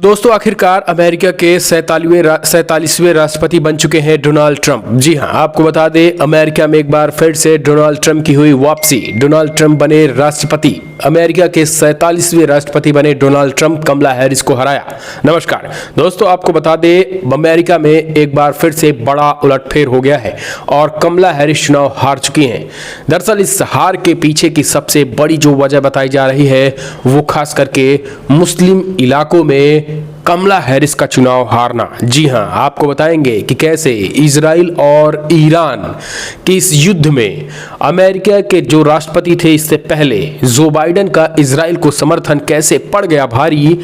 दोस्तों आखिरकार अमेरिका के 47वें राष्ट्रपति बन चुके हैं डोनाल्ड ट्रंप। जी हां, आपको बता दें अमेरिका में एक बार फिर से डोनाल्ड ट्रंप की हुई वापसी। डोनाल्ड ट्रंप बने राष्ट्रपति। अमेरिका के 47वें राष्ट्रपति बने डोनाल्ड ट्रंप कमला हैरिस को हराया। नमस्कार दोस्तों, आपको बता दें अमेरिका में एक बार फिर से बड़ा उलटफेर हो गया है और कमला हैरिस चुनाव हार चुकी हैं। दरअसल इस हार के पीछे की सबसे बड़ी जो वजह बताई जा रही है वो खास करके मुस्लिम इलाकों में कमला हैरिस का चुनाव हारना। जी हां, आपको बताएंगे कि कैसे इजराइल और ईरान के इस युद्ध में अमेरिका के जो राष्ट्रपति थे इससे पहले जो बाइडेन का इजराइल को समर्थन कैसे पड़ गया भारी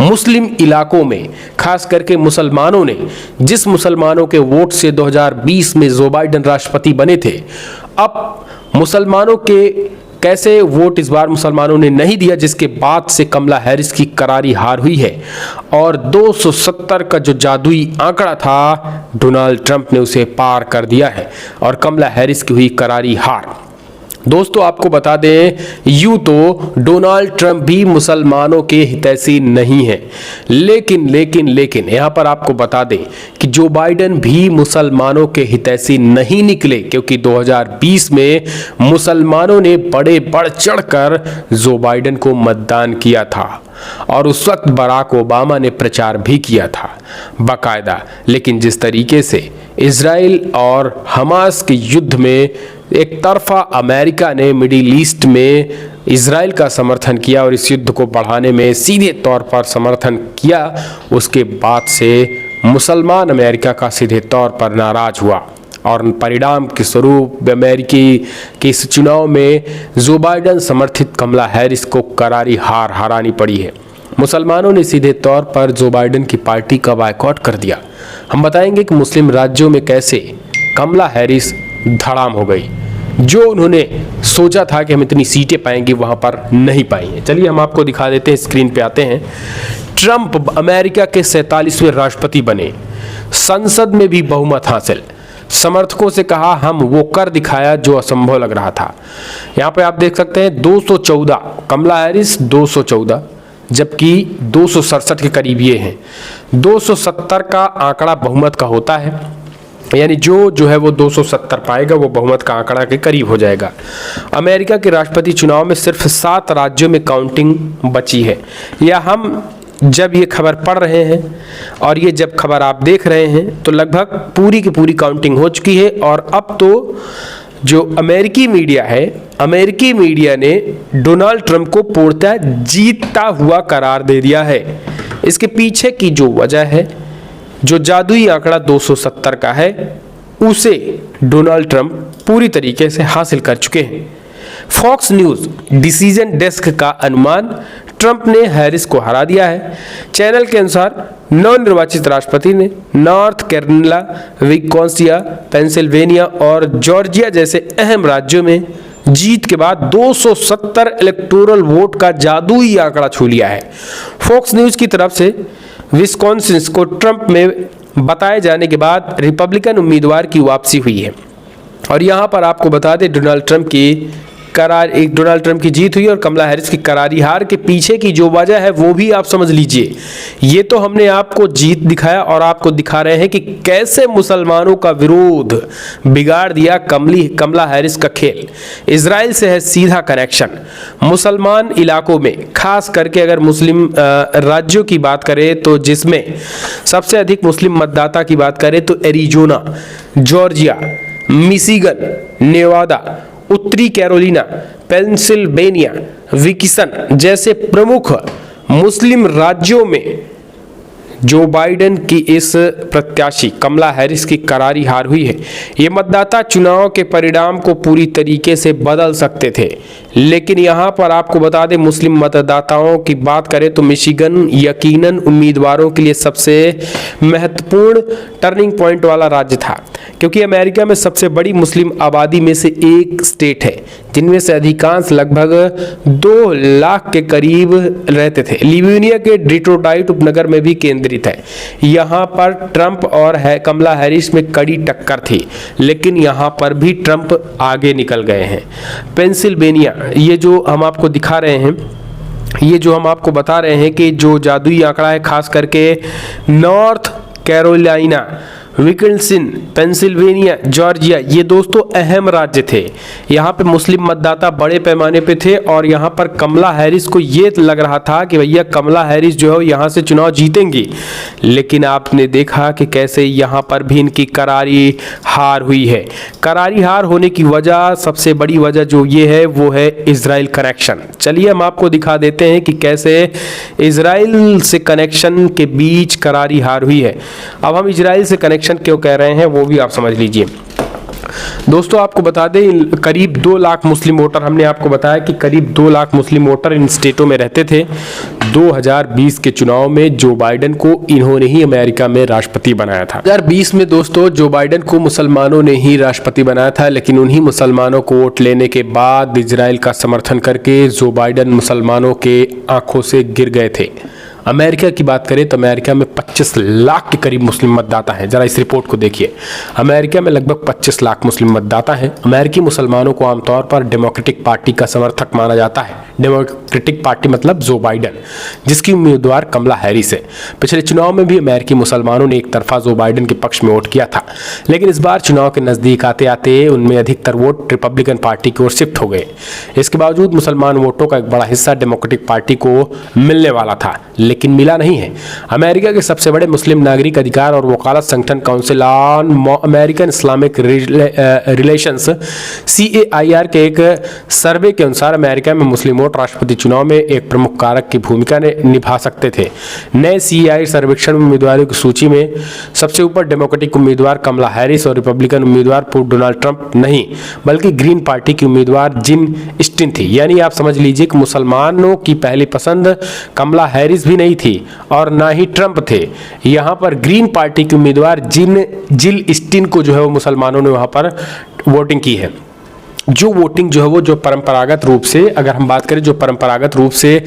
मुस्लिम इलाकों में, खास करके मुसलमानों ने, जिस मुसलमानों के वोट से 2020 में जो बाइडेन राष्ट्रपति बने थे, अब मुसलमानों के कैसे वोट इस बार मुसलमानों ने नहीं दिया, जिसके बाद से कमला हैरिस की करारी हार हुई है और 270 का जो जादुई आंकड़ा था डोनाल्ड ट्रंप ने उसे पार कर दिया है और कमला हैरिस की हुई करारी हार। दोस्तों आपको बता दें यूं तो डोनाल्ड ट्रंप भी मुसलमानों के हितैषी नहीं है, लेकिन यहां पर आपको बता दें कि जो बाइडेन भी मुसलमानों के हितैषी नहीं निकले, क्योंकि 2020 में मुसलमानों ने बढ़ चढ़कर जो बाइडेन को मतदान किया था और उस वक्त बराक ओबामा ने प्रचार भी किया था बाकायदा। लेकिन जिस तरीके से इजराइल और हमास के युद्ध में एक तरफा अमेरिका ने मिडिल ईस्ट में इजराइल का समर्थन किया और इस युद्ध को बढ़ाने में सीधे तौर पर समर्थन किया, उसके बाद से मुसलमान अमेरिका का सीधे तौर पर नाराज हुआ और परिणाम के स्वरूप अमेरिकी के इस चुनाव में जो बाइडेन समर्थित कमला हैरिस को करारी हार हरानी पड़ी है। मुसलमानों ने सीधे तौर पर जो बाइडेन की पार्टी का बायकॉट कर दिया। हम बताएंगे कि मुस्लिम राज्यों में कैसे कमला हैरिस धड़ाम हो गई, जो उन्होंने सोचा था कि हम इतनी सीटें पाएंगे वहां पर नहीं पाई हैं। चलिए हम आपको दिखा देते हैं, स्क्रीन पे आते हैं। ट्रंप अमेरिका के 47वें राष्ट्रपति बने, संसद में भी बहुमत हासिल, समर्थकों से कहा हम वो कर दिखाया जो असंभव लग रहा था। यहाँ पे आप देख सकते हैं 214, कमला हैरिस 214, जबकि 267 के करीब ये हैं। 270 का आंकड़ा बहुमत का होता है, यानी जो है वो 270 पाएगा वो बहुमत का आंकड़ा के करीब हो जाएगा। अमेरिका के राष्ट्रपति चुनाव में सिर्फ 7 राज्यों में काउंटिंग बची है। या हम जब ये खबर पढ़ रहे हैं और ये जब खबर आप देख रहे हैं तो लगभग पूरी की पूरी काउंटिंग हो चुकी है और अब तो जो अमेरिकी मीडिया है, अमेरिकी मीडिया ने डोनाल्ड ट्रंप को पूर्णतः जीतता हुआ करार दे दिया है। इसके पीछे की जो वजह है, जो जादुई आंकड़ा 270 का है, उसे डोनाल्ड ट्रंप पूरी तरीके से हासिल कर चुके हैं। फॉक्स न्यूज डिसीजन डेस्क का अनुमान, ट्रंप ने हैरिस को हरा दिया है। चैनल के अनुसार नवनिर्वाचित राष्ट्रपति ने नॉर्थ कैरोलिना, विस्कॉन्सिन, पेंसिल्वेनिया और जॉर्जिया जैसे अहम राज्यों में जीत के बाद 270 इलेक्टोरल वोट का जादुई आंकड़ा छू लिया है। फॉक्स न्यूज की तरफ से विस्कॉन्सिन को ट्रंप में बताए जाने के बाद रिपब्लिकन उम्मीदवार की वापसी हुई है और यहां पर आपको बता दें डोनाल्ड ट्रंप की जीत हुई और कमला हैरिस की करारी हार के पीछे की जो वजह है वो भी आप समझ लीजिए। ये तो हमने आपको जीत दिखाया और आपको दिखा रहे हैं कि कैसे मुसलमानों का विरोध बिगाड़ दिया कमला हैरिस का खेल। इजराइल से है सीधा कनेक्शन। मुसलमान इलाकों में, खास करके अगर मुस्लिम राज्यों की बात करें तो जिसमें सबसे अधिक मुस्लिम मतदाता की बात करें तो एरिजोना, जॉर्जिया, मिशिगन, नेवादा, उत्तरी कैरोलिना, पेंसिल्वेनिया, विस्कॉन्सिन जैसे प्रमुख मुस्लिम राज्यों में जो बाइडेन की इस प्रत्याशी कमला हैरिस की करारी हार हुई है। ये मतदाता चुनाव के परिणाम को पूरी तरीके से बदल सकते थे, लेकिन यहाँ पर आपको बता दें मुस्लिम मतदाताओं की बात करें तो मिशिगन यकीनन उम्मीदवारों के लिए सबसे महत्वपूर्ण टर्निंग पॉइंट वाला राज्य था, क्योंकि अमेरिका में सबसे बड़ी मुस्लिम आबादी में से एक स्टेट है जिनमें से अधिकांश लगभग 2 लाख के करीब रहते थे। लिवूनिया के डिट्रोइट उपनगर में भी केंद्रित है। यहाँ पर ट्रंप और कमला हैरिस में कड़ी टक्कर थी, लेकिन यहाँ पर भी ट्रंप आगे निकल गए हैं। पेंसिल्वेनिया, ये जो हम आपको दिखा रहे हैं ये जो हम आपको बता रहे हैं कि जो जादुई आंकड़ा है, खास करके north Carolina, Wisconsin, Pennsylvania, Georgia, ये दोस्तों अहम राज्य थे। यहाँ पे मुस्लिम मतदाता बड़े पैमाने पे थे और यहाँ पर कमला हैरिस को ये लग रहा था कि भैया कमला हैरिस जो है यहाँ से चुनाव जीतेंगी, लेकिन आपने देखा कि कैसे यहाँ पर भी इनकी करारी हार हुई है। करारी हार होने की वजह, सबसे बड़ी वजह जो ये है वो है इजराइल कनेक्शन। चलिए हम आपको दिखा देते हैं कि कैसे इजराइल से कनेक्शन के बीच करारी हार हुई है। अब हम इजराइल से कनेक्शन क्यों कह रहे हैं वो भी आप समझ लीजिए। दोस्तों आपको बता दें, करीब 2 लाख मुस्लिम वोटर, हमने आपको बताया कि करीब 2 लाख मुस्लिम वोटर इन स्टेटों में रहते थे। 2020 के चुनाव में जो बाइडेन को इन्होंने ही अमेरिका में राष्ट्रपति बनाया था। 2020 में दोस्तों जो बाइडेन को मुसलमानों ने ही राष्ट्रपति बनाया था, लेकिन उन्हीं मुसलमानों को वोट लेने के बाद इजराइल का समर्थन करके जो बाइडेन मुसलमानों के आंखों से गिर गए थे। अमेरिका की बात करें तो अमेरिका में 25 लाख के करीब मुस्लिम मतदाता हैं। जरा इस रिपोर्ट को देखिए, अमेरिका में लगभग 25 लाख मुस्लिम मतदाता हैं। अमेरिकी मुसलमानों को आमतौर पर डेमोक्रेटिक पार्टी का समर्थक माना जाता है। डेमोक्रेटिक पार्टी मतलब जो बाइडेन, जिसकी उम्मीदवार कमला हैरिस है। पिछले चुनाव में भी अमेरिकी मुसलमानों ने एक तरफा जो बाइडेन के पक्ष में वोट किया था, लेकिन इस बार चुनाव के नज़दीक आते आते उनमें अधिकतर वोट रिपब्लिकन पार्टी की ओर शिफ्ट हो गए। इसके बावजूद मुसलमान वोटों का एक बड़ा हिस्सा डेमोक्रेटिक पार्टी को मिलने वाला था, लेकिन मिला नहीं है। अमेरिका के सबसे बड़े मुस्लिम नागरिक अधिकार और वकालत संगठन council on American Islamic relations CAIR के एक सर्वे के अनुसार अमेरिका में मुस्लिम वोट राष्ट्रपति चुनाव में एक प्रमुख कारक की भूमिका निभा सकते थे। नए CAIR सर्वेक्षण में उम्मीदवारों की सूची में सबसे ऊपर डेमोक्रेटिक उम्मीदवार कमला हैरिस और रिपब्लिकन उम्मीदवार पूर्व डोनाल्ड ट्रंप नहीं, बल्कि ग्रीन पार्टी की उम्मीदवार जिल स्टीन थी। यानी आप समझ लीजिए कि मुसलमानों की पहली पसंद कमला हैरिस भी नहीं थी और ना ही ट्रंप थे। यहां पर ग्रीन पार्टी की उम्मीदवार जिल स्टीन को जो है वो मुसलमानों ने वहां पर वोटिंग की है। जो वोटिंग जो है वो जो परंपरागत रूप से, अगर हम बात करें जो परंपरागत रूप से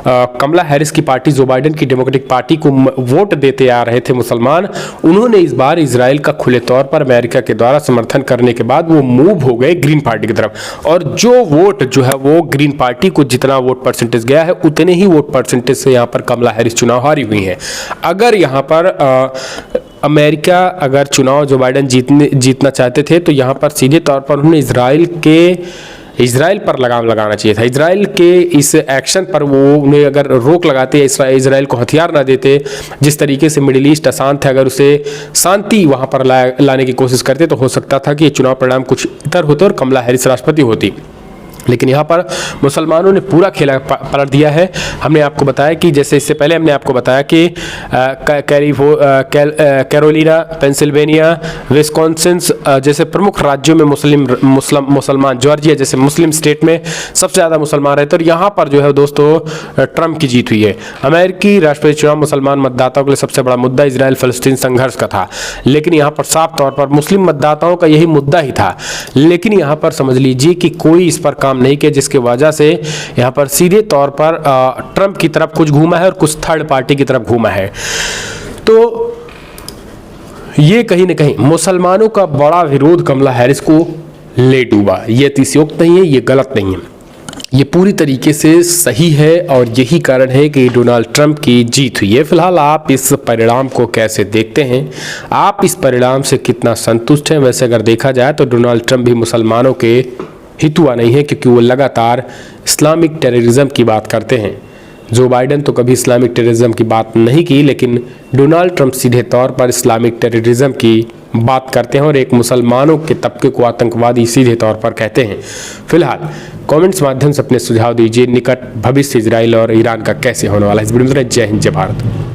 कमला हैरिस की पार्टी जो बाइडेन की डेमोक्रेटिक पार्टी को वोट देते आ रहे थे मुसलमान, उन्होंने इस बार इजराइल का खुले तौर पर अमेरिका के द्वारा समर्थन करने के बाद वो मूव हो गए ग्रीन पार्टी की तरफ। और जो वोट जो है वो ग्रीन पार्टी को जितना वोट परसेंटेज गया है उतने ही वोट परसेंटेज से यहाँ पर कमला हैरिस चुनाव हारी हुई है। अगर यहाँ पर अमेरिका अगर चुनाव जो बाइडेन जीतना चाहते थे तो यहाँ पर सीधे तौर पर उन्होंने इजराइल पर लगाम लगाना चाहिए था। इजराइल के इस एक्शन पर वो उन्हें अगर रोक लगाते, इजराइल को हथियार ना देते, जिस तरीके से मिडिल ईस्ट अशांत है, अगर उसे शांति वहाँ पर लाने की कोशिश करते तो हो सकता था कि ये चुनाव परिणाम कुछ इतर होते और कमला हैरिस राष्ट्रपति होती। लेकिन यहाँ पर मुसलमानों ने पूरा खेला पलट दिया है। हमने आपको बताया कि जैसे इससे पहले हमने आपको बताया कि कैरोलिना, पेंसिल्वेनिया, विस्कॉन्सिन जैसे प्रमुख राज्यों में मुसलमान, जॉर्जिया जैसे मुस्लिम स्टेट में सबसे ज़्यादा मुसलमान रहते और यहाँ पर जो है दोस्तों ट्रंप की जीत हुई है। अमेरिकी राष्ट्रपति चुनाव मुसलमान मतदाताओं के लिए सबसे बड़ा मुद्दा इजराइल फलस्तीन संघर्ष का था, लेकिन यहाँ पर साफ तौर पर मुस्लिम मतदाताओं का यही मुद्दा ही था। लेकिन यहाँ पर समझ लीजिए कि कोई इस पर नहीं किया, जिसके वजह से यहां पर सीधे तौर पर ट्रंप की तरफ कुछ घूमा है और कुछ थर्ड पार्टी की तरफ घूमा है। तो ये कहीं ना कहीं मुसलमानों का बड़ा विरोध कमला हैरिस को ले डूबा। ये अतिशयोक्त नहीं है, ये गलत नहीं है, ये पूरी तरीके से सही है और यही कारण है कि डोनाल्ड ट्रंप की जीत हुई है। फिलहाल आप इस परिणाम को कैसे देखते हैं, आप इस परिणाम से कितना संतुष्ट हैं? वैसे अगर देखा जाए तो डोनाल्ड ट्रंप भी मुसलमानों के हितुआ नहीं है, क्योंकि वो लगातार इस्लामिक टेररिज्म की बात करते हैं। जो बाइडेन तो कभी इस्लामिक टेररिज्म की बात नहीं की, लेकिन डोनाल्ड ट्रंप सीधे तौर पर इस्लामिक टेररिज्म की बात करते हैं और एक मुसलमानों के तबके को आतंकवादी सीधे तौर पर कहते हैं। फिलहाल कमेंट्स माध्यम से अपने सुझाव दीजिए, निकट भविष्य इजराइल और ईरान का कैसे होने वाला है। इस वीडियो में जय हिंद, जय भारत।